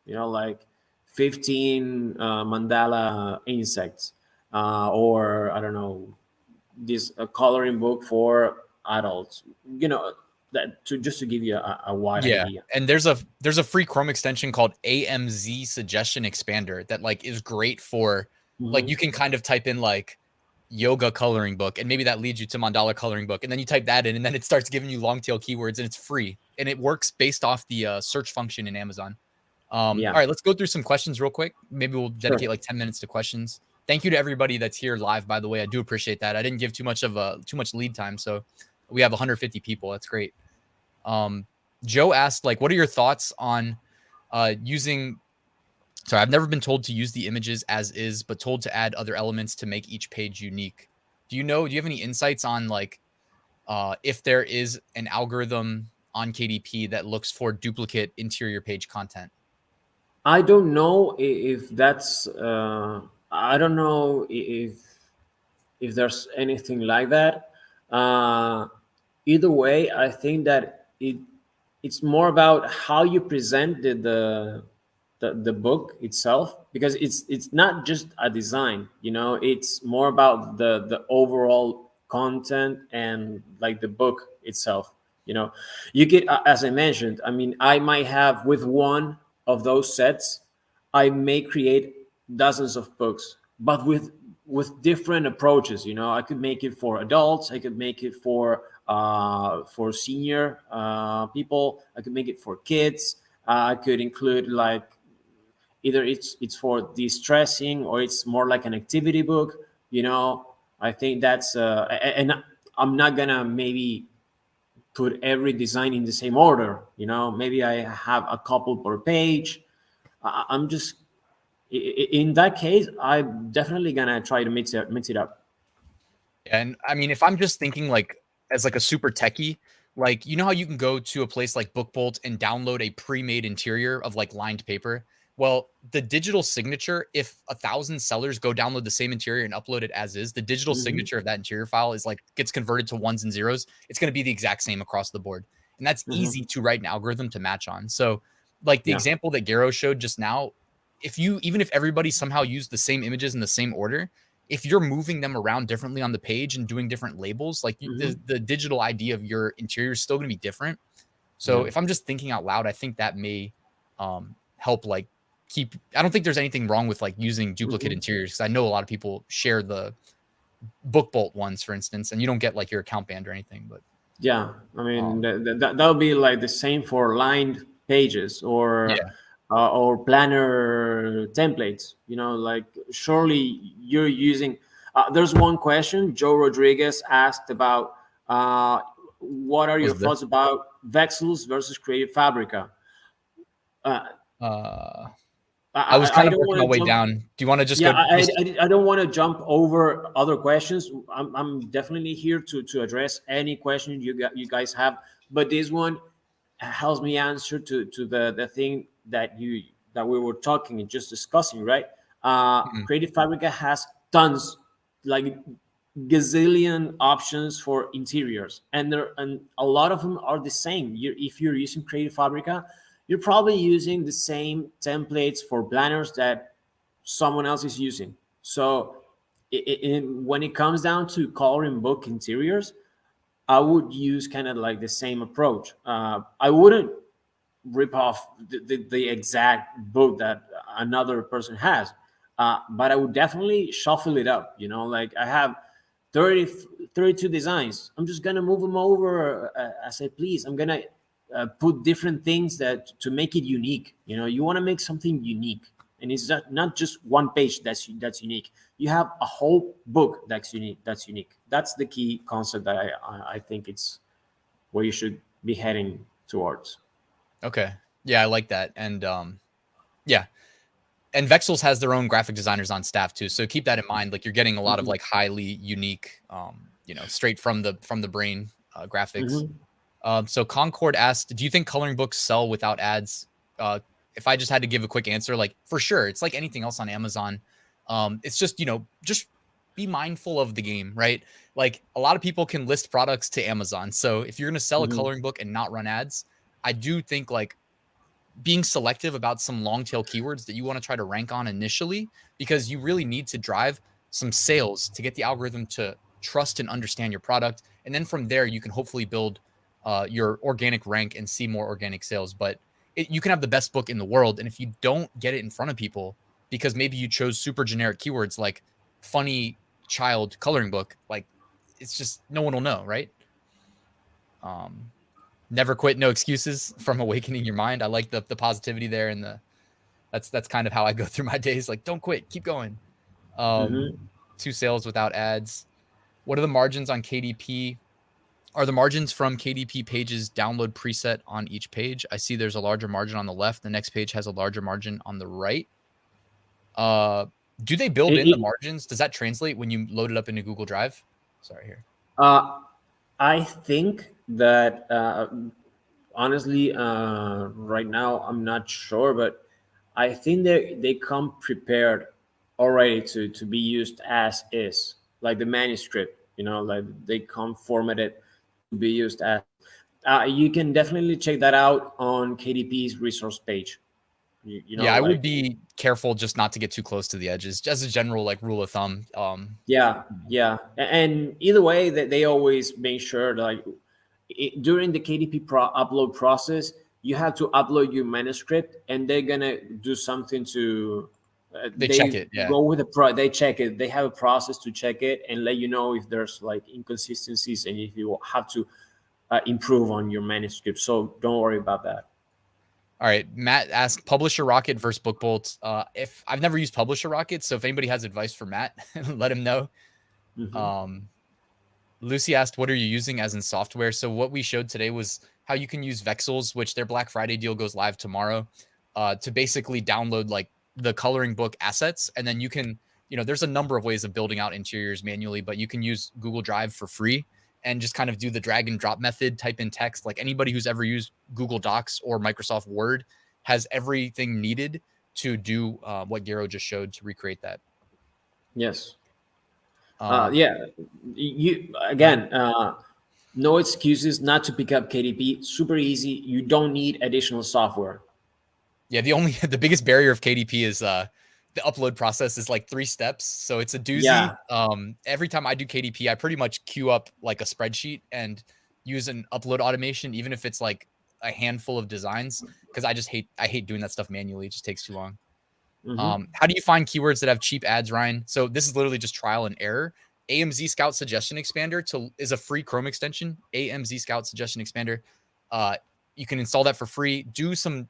Like 15 mandala insects, or I don't know, this coloring book for adults. That to just to give you a wide yeah. idea. And there's a free Chrome extension called AMZ Suggestion Expander that like is great for, like, Hmm. you can kind of type in like yoga coloring book, and maybe that leads you to mandala coloring book, and then you type that in, and then it starts giving you long tail keywords, and it's free, and it works based off the search function in Amazon. All Yeah, right, let's go through some questions real quick. Maybe we'll dedicate sure. like 10 minutes to questions. Thank you to everybody that's here live, by the way. I do appreciate that. I didn't give too much lead time, so we have 150 people. That's great. Um, Joe asked, like, what are your thoughts on using? Sorry, I've never been told to use the images as is, but told to add other elements to make each page unique. Do you have any insights on like if there is an algorithm on KDP that looks for duplicate interior page content? I don't know if that's. I don't know if there's anything like that. Uh, Either way, I think that it's more about how you present the book itself, because it's not just a design, you know, it's more about the overall content and like the book itself, you know. You get, as I mentioned, I mean, I might have with one of those sets, I may create dozens of books, but with different approaches, you know. I could make it for adults, I could make it for senior people, I could make it for kids, I could include like either it's for de-stressing or it's more like an activity book, you know. I think that's and I'm not gonna maybe put every design in the same order, you know. Maybe I have a couple per page. I'm just in that case, I'm definitely gonna try to mix it up. And I mean, if I'm just thinking like as like a super techie, like you know how you can go to a place like BookBolt and download a pre-made interior of like lined paper? Well, the digital signature, if 1,000 sellers go download the same interior and upload it as is, the digital Hmm. signature of that interior file is like gets converted to ones and zeros. It's going to be the exact same across the board. And that's easy Hmm. to write an algorithm to match on. So, like the Yeah. example that Gero showed just now, if you even if everybody somehow used the same images in the same order, if you're moving them around differently on the page and doing different labels, like Hmm. the digital ID of your interior is still going to be different. So Yeah. if I'm just thinking out loud, I think that may help like keep. I don't think there's anything wrong with like using duplicate Hmm. interiors because I know a lot of people share the book bolt ones, for instance, and you don't get like your account banned or anything. But Yeah, I mean um, that would be like the same for lined pages yeah, or planner templates. You know, like surely you're using. There's one question Joe Rodriguez asked about. What are your was there? thoughts about Vexels versus Creative Fabrica? Uh, Uh, I was I kind of don't working my want to way jump. down. Do you want to just Yeah, go? Just I don't want to jump over other questions. I'm definitely here to address any question you guys have, but this one helps me answer to the thing that we were talking and just discussing, right? mm, Creative Fabrica has tons, like gazillion options for interiors, and a lot of them are the same. If you're using Creative Fabrica, you're probably using the same templates for planners that someone else is using. So when it comes down to coloring book interiors, I would use kind of like the same approach. I wouldn't rip off the exact book that another person has, but I would definitely shuffle it up. You know, like I have 30, 32 designs. I'm just gonna move them over as I please. I'm gonna put different things that to make it unique. You know, you want to make something unique, and it's not just one page that's unique. You have a whole book that's unique. That's unique. That's the key concept that I think it's where you should be heading towards. okay, yeah, I like that, and yeah, and Vexels has their own graphic designers on staff too. So keep that in mind. Like you're getting a lot of Hmm. like highly unique, straight from the brain graphics. Hmm. So Concord asked, do you think coloring books sell without ads? Uh, if I just had to give a quick answer, like for sure, it's like anything else on Amazon. It's just just be mindful of the game, right? Like a lot of people can list products to Amazon. So if you're gonna sell a Hmm. coloring book and not run ads, I do think like being selective about some long tail keywords that you want to try to rank on initially because you really need to drive some sales to get the algorithm to trust and understand your product. And then from there, you can hopefully build your organic rank and see more organic sales. But you can have the best book in the world. And if you don't get it in front of people because maybe you chose super generic keywords like funny child coloring book, like it's just no one will know, right? Never quit, no excuses from Awakening Your Mind. I like the positivity there, and that's kind of how I go through my days. Like, don't quit, keep going. Mm-hmm. 2 sales without ads. What are the margins on KDP? Are the margins from KDP pages download preset on each page? I see there's a larger margin on the left. The next page has a larger margin on the right. Do they build in the margins? Does that translate when you load it up into Google Drive? Sorry here. I think that honestly, right now I'm not sure, but I think they come prepared already to be used as is, like the manuscript. Like they come formatted to be used as. You can definitely check that out on KDP's resource page. Yeah, I would Like be careful just not to get too close to the edges. Just a general like rule of thumb. yeah, yeah, and either way, they always make sure like during the KDP upload process, you have to upload your manuscript, and they're gonna do something to. They check They it. Yeah. go with they check it. They have a process to check it and let you know if there's like inconsistencies and if you have to improve on your manuscript. So don't worry about that. All right. Matt asked Publisher Rocket versus BookBolt. If I've never used Publisher Rocket, so if anybody has advice for Matt, let him know. Mm-hmm. Lucy asked, what are you using as in software? So what we showed today was how you can use Vexels, which their Black Friday deal goes live tomorrow, to basically download like the coloring book assets. And then you can, there's a number of ways of building out interiors manually, but you can use Google Drive for free and just kind of do the drag and drop method, type in text. Like anybody who's ever used Google Docs or Microsoft Word has everything needed to do what Gero just showed to recreate that. Yes. Uh, Yeah. You again. No excuses not to pick up KDP. Super easy. You don't need additional software. Yeah, the biggest barrier of KDP is the upload process is like 3 steps. So it's a doozy. Yeah. Every time I do KDP, I pretty much queue up like a spreadsheet and use an upload automation, even if it's like a handful of designs, because I hate doing that stuff manually. It just takes too long. Mm-hmm. How do you find keywords that have cheap ads, Ryan? So this is literally just trial and error. AMZ Scout Suggestion Expander is a free Chrome extension. AMZ Scout Suggestion Expander. You can install that for free. Do some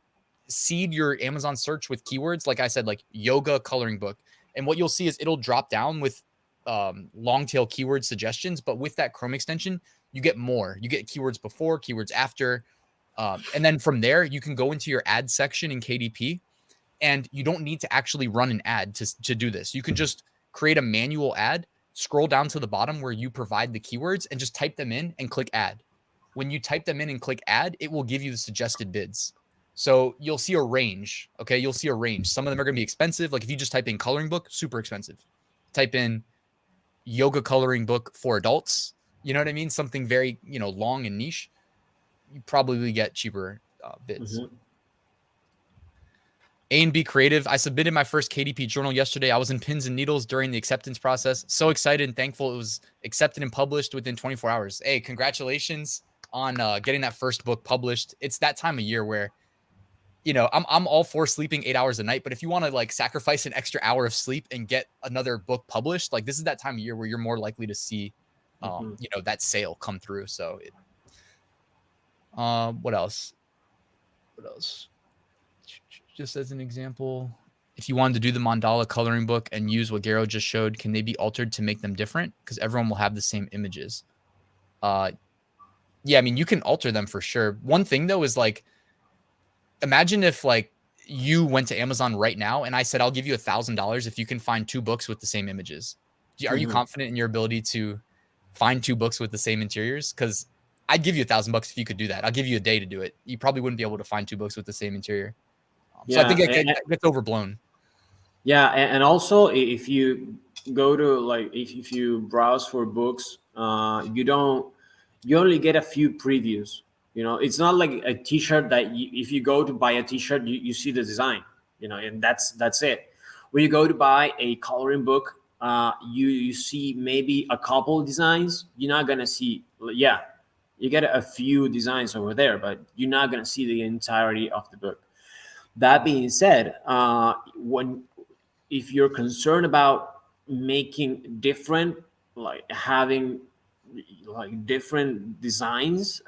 seed your Amazon search with keywords. Like I said, like yoga coloring book. And what you'll see is it'll drop down with long tail keyword suggestions. But with that Chrome extension, you get more. You get keywords before, keywords after. And then from there, you can go into your ad section in KDP. And you don't need to actually run an ad to do this. You can just create a manual ad, scroll down to the bottom where you provide the keywords and just type them in and click add. When you type them in and click add, it will give you the suggested bids. So you'll see a range. Okay. You'll see a range. Some of them are going to be expensive. Like if you just type in coloring book, super expensive. Type in yoga coloring book for adults. You know what I mean? Something very, long and niche. You probably get cheaper bids. Mm-hmm. A&B Creative. I submitted my first KDP journal yesterday. I was in pins and needles during the acceptance process. So excited and thankful it was accepted and published within 24 hours. Hey, congratulations on getting that first book published. It's that time of year where, I'm all for sleeping 8 hours a night, but if you want to like sacrifice an extra hour of sleep and get another book published, like this is that time of year where you're more likely to see, that sale come through. So, what else? What else? Just as an example, if you wanted to do the mandala coloring book and use what Gero just showed, can they be altered to make them different? Because everyone will have the same images. Yeah, I mean, you can alter them for sure. One thing though is like, imagine if like you went to Amazon right now and I said, I'll give you $1,000 if you can find 2 books with the same images. Are you Mm-hmm. confident in your ability to find 2 books with the same interiors? Because I'd give you $1,000 if you could do that. I'll give you a day to do it. You probably wouldn't be able to find 2 books with the same interior. So I Yeah. think it gets overblown. Yeah, and also if you go to like if you browse for books, you only get a few previews. It's not like a T-shirt that if you go to buy a T-shirt, you see the design. And that's it. When you go to buy a coloring book, you see maybe a couple designs. You're not gonna see. Yeah, you get a few designs over there, but you're not gonna see the entirety of the book. That being said, when if you're concerned about making different, like having like different designs.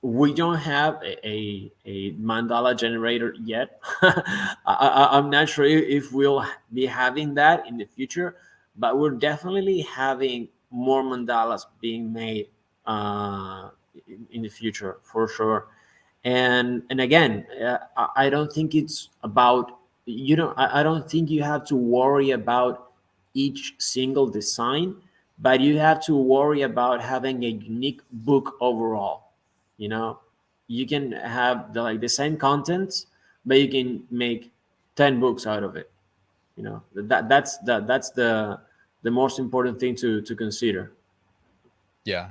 We don't have a mandala generator yet. I'm not sure if we'll be having that in the future, but we're definitely having more mandalas being made in the future for sure. And again, I don't think it's about, you know, I don't think you have to worry about each single design, but you have to worry about having a unique book overall. You know, you can have like the same contents, but you can make 10 books out of it. You know, that's the most important thing to consider. Yeah.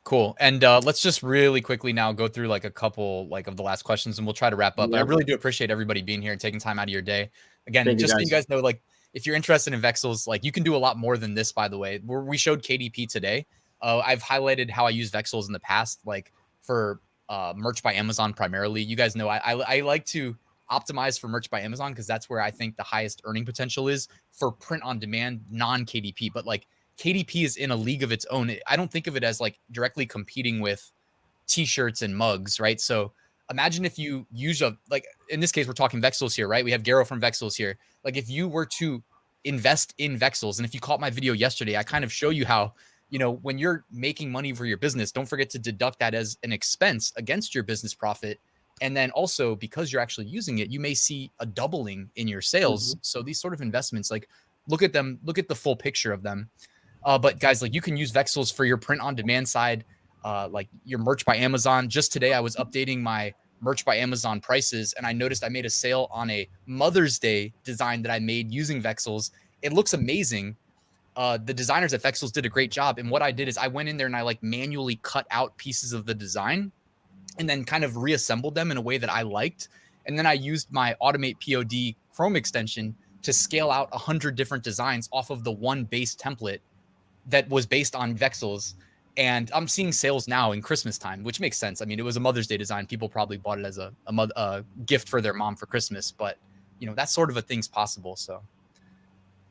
Cool. And let's just really quickly now go through like a couple like of the last questions and we'll try to wrap up. But I Yeah. really do appreciate everybody being here and taking time out of your day. Again, Thank you, just so you guys. guys know, like if you're interested in Vexels, like you can do a lot more than this, by the way. We showed KDP today. I've highlighted how I use Vexels in the past, like for merch by Amazon primarily. You guys know I like to optimize for merch by Amazon because that's where I think the highest earning potential is for print on demand, non KDP. But like KDP is in a league of its own. I don't think of it as like directly competing with t-shirts and mugs, right? So imagine if you use a, like in this case, we're talking Vexels here, right? We have Gero from Vexels here. Like if you were to invest in Vexels, and if you caught my video yesterday, I kind of show you how, you know, when you're making money for your business, don't forget to deduct that as an expense against your business profit. And then also because you're actually using it, you may see a doubling in your sales. Mhm. So these sort of investments, like look at them, look at the full picture of them. But guys, like you can use Vexels for your print on demand side, like your merch by Amazon. Just today, I was updating my merch by Amazon prices, and I noticed I made a sale on a Mother's Day design that I made using Vexels. It looks amazing. The designers at Vexels did a great job. And what I did is I went in there and I like manually cut out pieces of the design and then kind of reassembled them in a way that I liked. And then I used my Automate POD Chrome extension to scale out 100 different designs off of the one base template that was based on Vexels. And I'm seeing sales now in Christmas time, which makes sense. I mean, it was a Mother's Day design. People probably bought it as a gift for their mom for Christmas, but you know, that sort of a thing's possible. So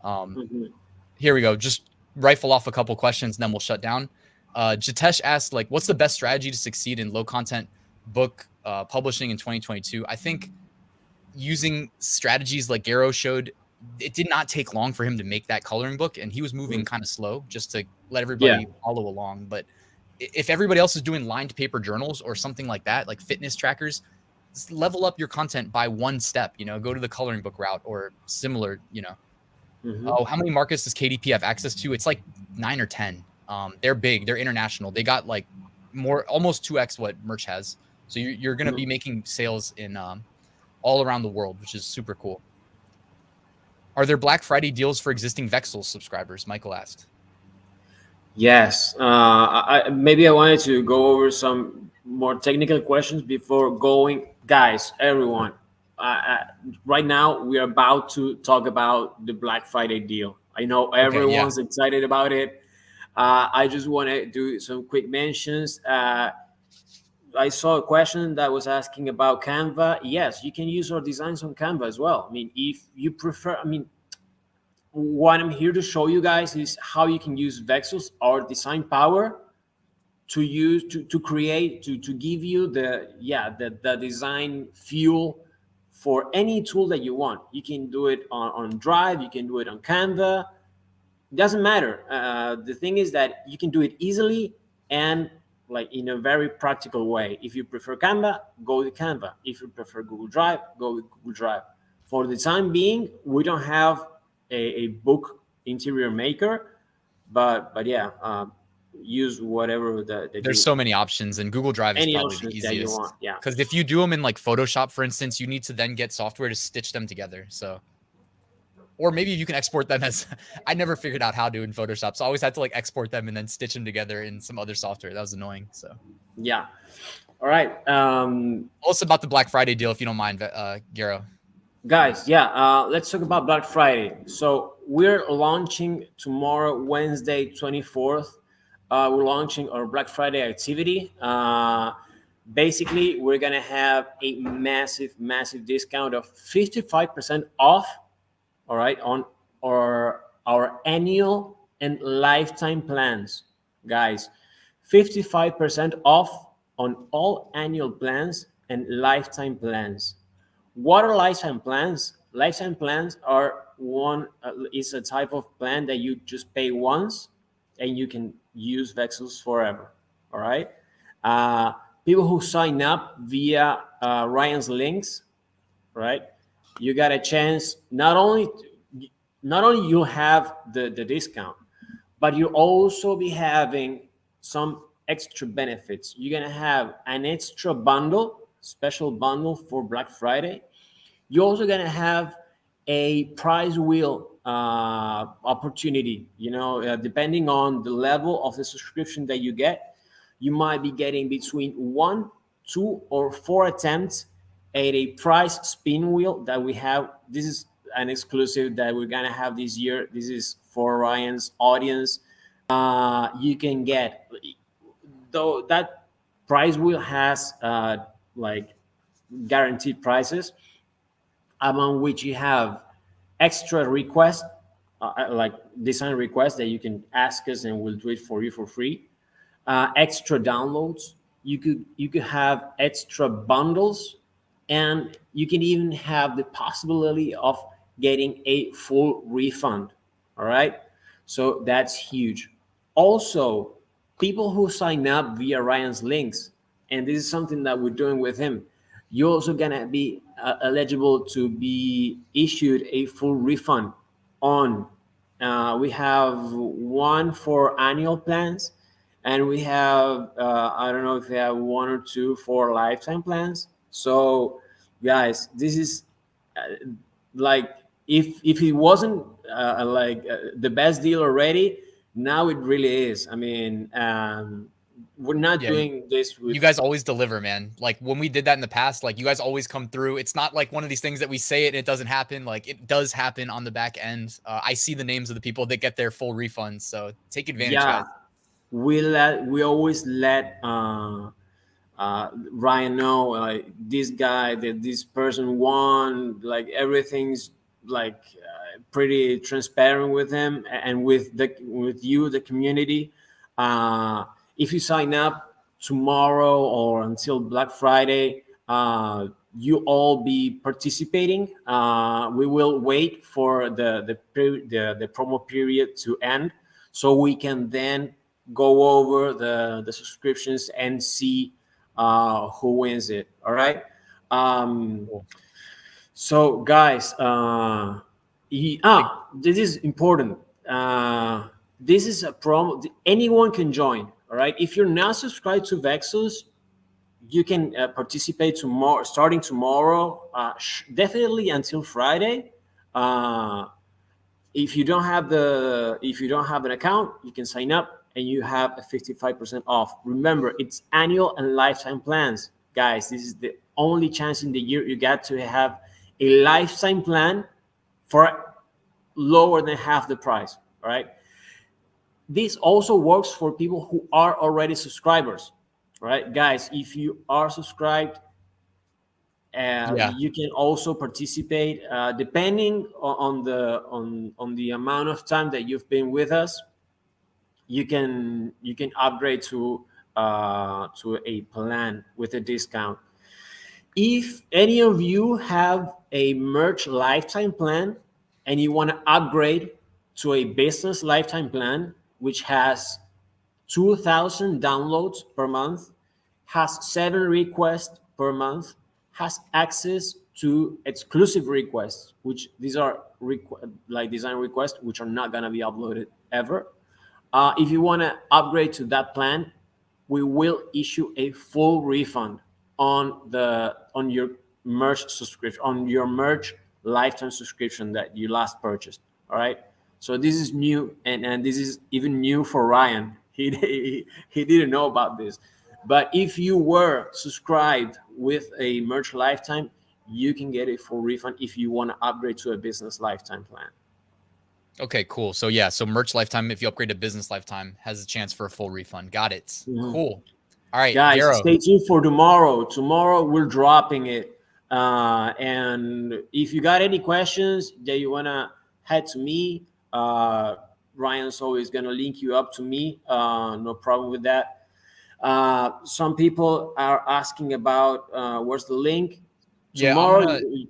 um, Mhm. here we go. Just rifle off a couple questions and then we'll shut down. Jitesh asked, like, what's the best strategy to succeed in low content book publishing in 2022? I think using strategies like Gero showed, it did not take long for him to make that coloring book, and he was moving Mm. kind of slow just to let Yeah. everybody follow along. But if everybody else is doing lined paper journals or something like that, like fitness trackers, level up your content by one step. You know, go to the coloring book route or similar. You know, Hmm. oh, how many markets does KDP have access to? It's like 9 or 10. They're big. They're international. They got like more, almost 2x what merch has. So you're going to be making sales in all around the world, which is super cool. Are there Black Friday deals for existing Vexels subscribers? Michael asked. Yes. Maybe I wanted to go over some more technical questions before going. Guys, everyone, right now we are about to talk about the Black Friday deal. I know Okay, yeah. everyone's excited about it. I just want to do some quick mentions. I saw a question that was asking about Canva. Yes, you can use our designs on Canva as well. I mean, if you prefer, I mean, what I'm here to show you guys is how you can use Vexels, our design power, to use to create to give you the design fuel for any tool that you want. You can do it on Drive, you can do it on Canva. It doesn't matter. The thing is that you can do it easily and like in a very practical way. If you prefer Canva, go with Canva. If you prefer Google Drive, go with Google Drive. For the time being, we don't have a book interior maker, but yeah, use whatever that There's you, so many options, and Google Drive is any probably the options that you easiest. want. Yeah. Because if you do them in like Photoshop, for instance, you need to then get software to stitch them together. So, or maybe you can export them as I never figured out how to in Photoshop. So I always had to like export them and then stitch them together in some other software. That was annoying. So, Yeah. All right. also about the Black Friday deal, if you don't mind, Gero. Guys, yeah, let's talk about Black Friday. So we're launching tomorrow, Wednesday, 24th. We're launching our Black Friday activity. Basically, we're gonna have a massive, massive discount of 55% off. All right, on our annual and lifetime plans, guys. 55% off on all annual plans and lifetime plans. What are lifetime plans? Lifetime plans are one is a type of plan that you just pay once and you can use Vexels forever. All right. Uh, People who sign up via Ryan's links, right? You got a chance not only you have the discount, but you also be having some extra benefits. You're gonna have an extra bundle, special bundle for Black Friday. You're also gonna have a prize wheel opportunity. Depending on the level of the subscription that you get, you might be getting between 1, 2, or 4 attempts at a prize spin wheel that we have. This is an exclusive that we're gonna have this year. This is for Ryan's audience. You can get, though that prize wheel has like guaranteed prices, among which you have extra requests, like design requests that you can ask us and we'll do it for you for free. Extra downloads. You could have extra bundles, and you can even have the possibility of getting a full refund. All right, so that's huge. Also, people who sign up via Ryan's links, and this is something that we're doing with him, you're also gonna be eligible to be issued a full refund on. We have one for annual plans, and we have I don't know if we have 1 or 2 for lifetime plans. So, guys, this is like, if it wasn't the best deal already, now it really is. I mean, we're not Yeah, doing this with you guys always deliver, man. Like when we did that in the past, like you guys always come through. It's not like one of these things that we say it and it doesn't happen. Like it does happen on the back end. I see the names of the people that get their full refunds, so take advantage, yeah. guys. We always let Ryan know, like, this guy, that this person won, like everything's like pretty transparent with him and with you, the community. If you sign up tomorrow or until Black Friday, you all be participating. We will wait for the promo period to end, so we can then go over the subscriptions and see who wins it. All right. Cool. So, guys, this is important. This is a promo. Anyone can join. All right. If you're not subscribed to Vexels, you can participate tomorrow, starting tomorrow. Definitely until Friday. If you don't have an account, you can sign up and you have a 55% off. Remember, it's annual and lifetime plans, guys. This is the only chance in the year you get to have a lifetime plan for lower than half the price. All right. This also works for people who are already subscribers. All right, guys. If you are subscribed, Yeah. you can also participate depending on the amount of time that you've been with us. You can upgrade to a plan with a discount. If any of you have a merch lifetime plan and you want to upgrade to a business lifetime plan, which has 2,000 downloads per month, has 7 requests per month, has access to exclusive requests, which these are like design requests, which are not going to be uploaded ever. If you want to upgrade to that plan, we will issue a full refund on your merch subscription, on your merch lifetime subscription that you last purchased. All right. So this is new, and this is even new for Ryan. He didn't know about this. But if you were subscribed with a merch lifetime, you can get a full refund if you want to upgrade to a business lifetime plan. Okay, cool. So yeah, so merch lifetime, if you upgrade to business lifetime, has a chance for a full refund. Got it. Mhm. Cool. All right, Guys, Gero. stay tuned for tomorrow. Tomorrow we're dropping it. And if you got any questions that you wanna head to me. Ryan's always gonna link you up to me. No problem with that. Some people are asking about where's the link Yeah, tomorrow. I'm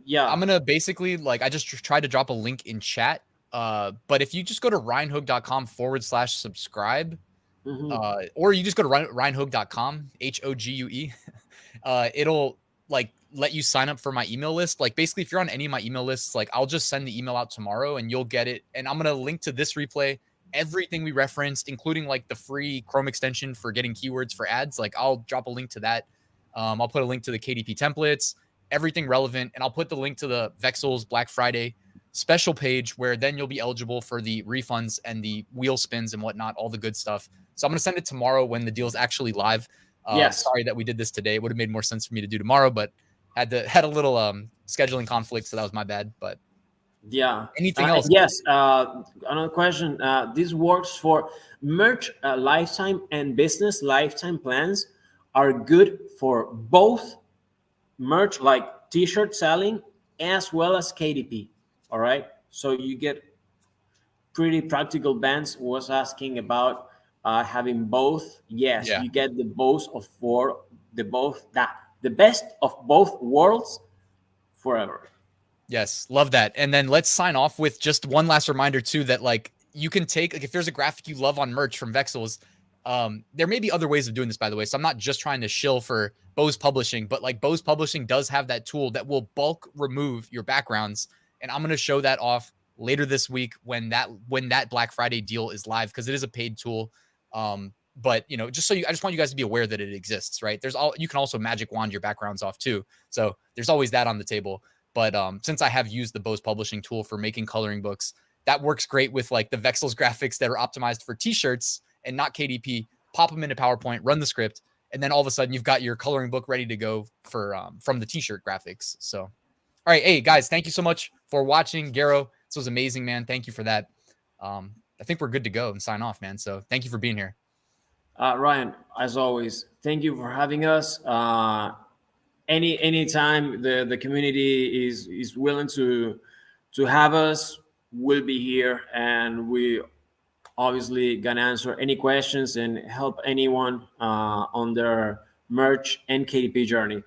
Yeah. gonna basically like I just tried to drop a link in chat. But if you just go to ryanhogue.com/subscribe, Hmm. or you just go to ryanhogue.com, HOGUE, it'll like let you sign up for my email list. Like basically, if you're on any of my email lists, like I'll just send the email out tomorrow and you'll get it. And I'm gonna link to this replay, everything we referenced, including like the free Chrome extension for getting keywords for ads. Like I'll drop a link to that. I'll put a link to the KDP templates, everything relevant, and I'll put the link to the Vexels Black Friday special page where then you'll be eligible for the refunds and the wheel spins and whatnot, all the good stuff. So I'm gonna send it tomorrow when the deal's actually live. Yes. Sorry that we did this today. It would have made more sense for me to do tomorrow, but had a little scheduling conflict, so that was my bad. But Yeah. anything else? Yes. Another question. This works for merch lifetime and business lifetime plans are good for both merch like t-shirt selling as well as KDP. All right. So you get pretty practical. Bands was asking about having both. Yes, Yeah. you get the both of four, the best of both worlds forever. Yes, love that. And then let's sign off with just one last reminder too that like you can take like if there's a graphic you love on merch from Vexels, there may be other ways of doing this by the way. So I'm not just trying to shill for Bose Publishing, but like Bose Publishing does have that tool that will bulk remove your backgrounds, and I'm going to show that off later this week when that Black Friday deal is live because it is a paid tool. But you know, I just want you guys to be aware that it exists, right? You can also magic wand your backgrounds off too. So there's always that on the table. But since I have used the Bose Publishing tool for making coloring books, that works great with like the Vexels graphics that are optimized for t-shirts and not KDP. Pop them into PowerPoint, run the script, and then all of a sudden you've got your coloring book ready to go for from the t-shirt graphics. So, all right, hey guys, thank you so much for watching. Gero, this was amazing, man. Thank you for that. I think we're good to go and sign off, man. So thank you for being here. Ryan, as always, thank you for having us. Anytime the community is willing to have us, we'll be here, and we obviously gonna answer any questions and help anyone on their merch and KDP journey.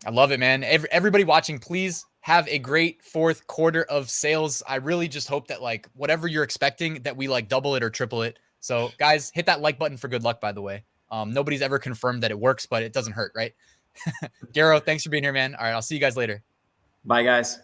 I love it, man. Everybody watching, please have a great fourth quarter of sales. I really just hope that like whatever you're expecting, that we like double it or triple it. So guys, hit that like button for good luck, by the way. Nobody's ever confirmed that it works, but it doesn't hurt, right? Gero, thanks for being here, man. All right, I'll see you guys later. Bye, guys.